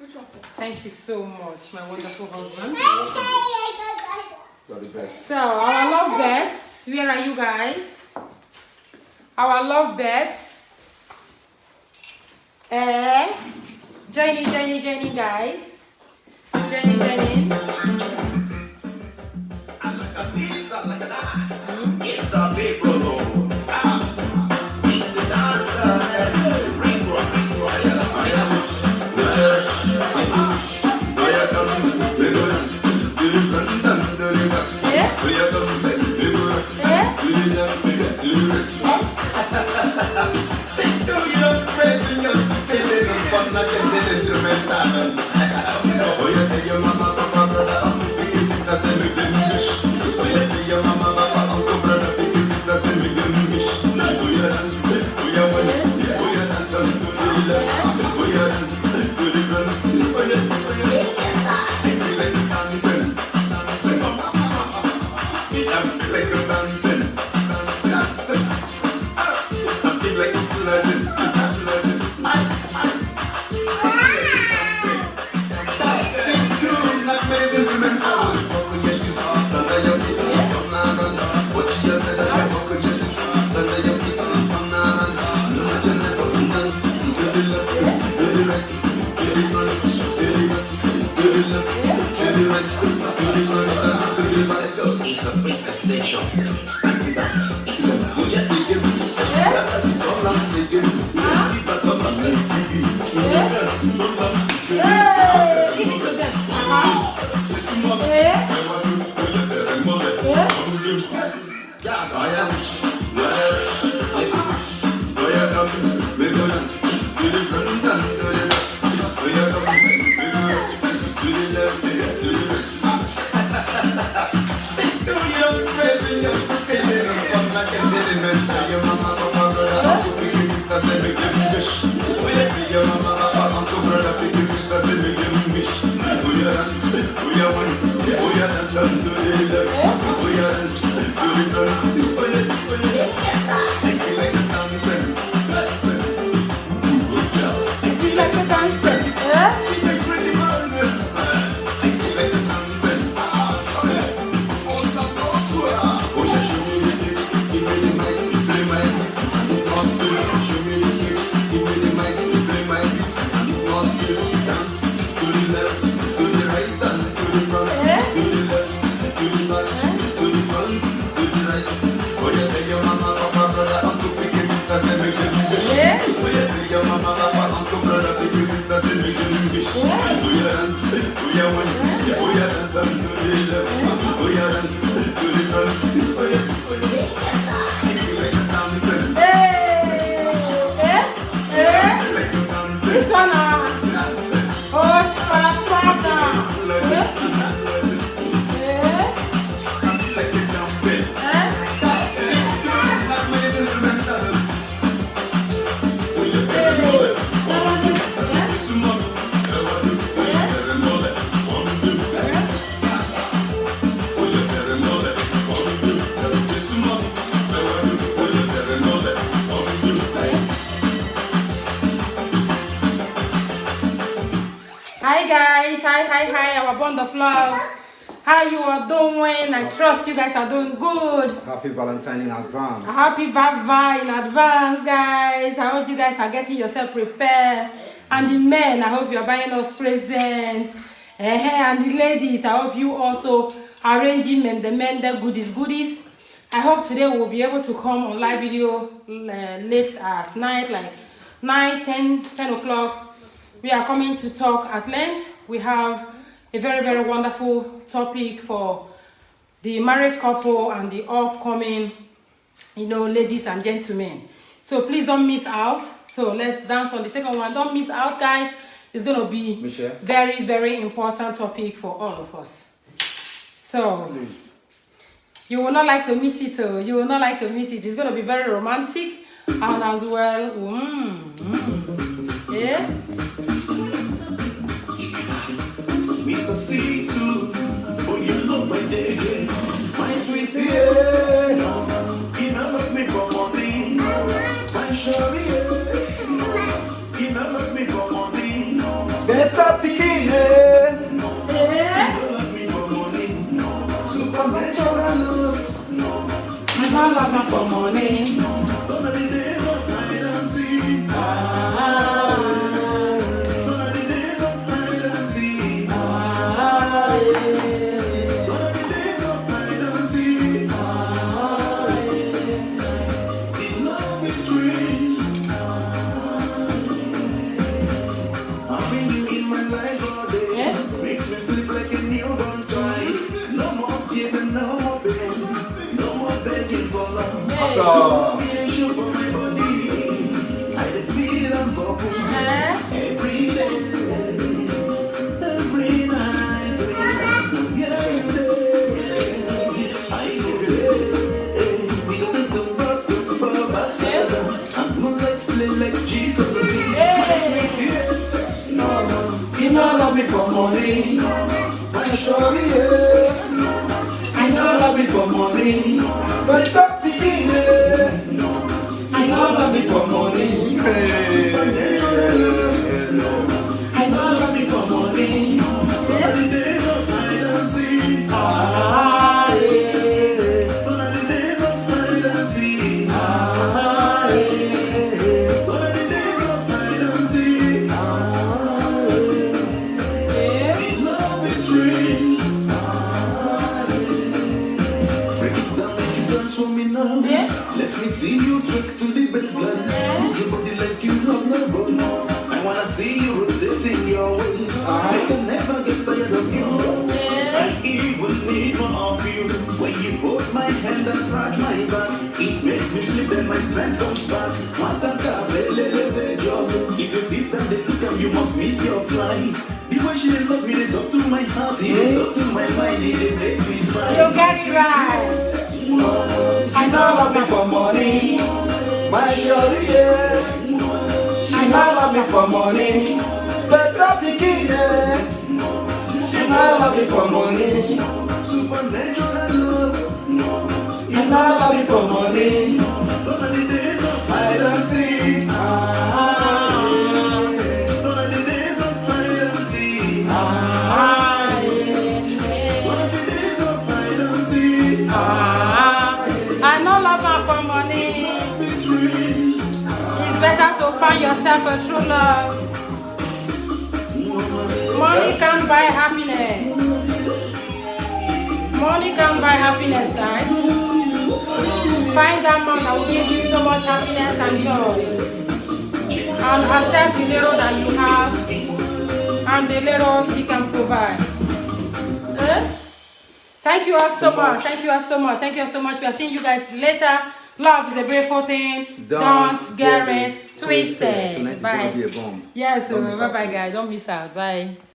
Thank you so much, my wonderful husband. You're the best. So, our love birds, where are you guys? Our love birds. Joining, guys. Joining. It's a big roll. It's a dancer. It's a business session. This one, Hi guys, hi, our bond of love. How you are doing? I trust you guys are doing good. Happy Valentine in advance. Happy Vava in advance, guys. I hope you guys are getting yourself prepared. And the men, I hope you are buying us presents. And the ladies, I hope you also arranging the goodies. I hope today we'll be able to come on live video late at night, like 9, 10 o'clock. We are coming to talk at length. We have a very, very wonderful topic for the married couple and the upcoming, ladies and gentlemen. So please don't miss out. So let's dance on the second one. Don't miss out, guys. It's going to be very, very important topic for all of us. So please. You will not like to miss it. You will not like to miss it. It's going to be very romantic and as well. Yeah. Mr. C2, for your love right there, my sweetie, you never me for money, my shawty, you never me for money, Better pick love her for money. Gone are the days of hide and seek. Ah, Gone are the days of hide and seek. ah, Gone are the days of hide and seek. The love is real. Having you in my life all day makes me sleep like a newborn child. No more tears and no more pain. No more begging for love. So, Attention for my body. I feel I'm broken every day, every night. Yeah, I give you this. We go to basket. And moonlight play like Chico. you know love me for money. I'm sorry, yeah. I know love me for money. But stop thinking, yeah. I know love me for money. Hey. I know love me for money. Gone are the days of hide and seek. ah, Gone are the days of hide and seek. ah, Gone are the days of hide and seek. The love is real. Break it down, make you dance for me now. Let me see you twerk to the baseline. Move your body like you have never known. I wanna see you rotating your waist. I can never get tired of you. I even need more of you. When you hold my hand and scratch my back, it makes me sleep then my strength comes back. If you sit down they look at you must miss your flight. The way she love me is up to my heart, it is up to my mind, it make me smile. you get it right. She not love me for money. My shorty, yeah. She not love me for money. But stop thinking, yeah. She not love me for money. Supernatural love. You not love me for money. Those are the days of Hide and seek. those are the days of hide and seek. Those are the days of hide and seek. I know love her for money. It's real. It's better to find yourself a true love. Money can't buy happiness. Money can't buy happiness, guys. Find that man that will give you so much happiness and joy. And accept the little that you have and the little he can provide. Thank you all so much. Thank you all so much. Thank you all so much. We are seeing you guys later. Love is a beautiful thing. Don't get it twisted. Tonight is Bye. gonna be a bomb. Yes, Don't miss bye out, bye, please. guys. Don't miss out. Bye.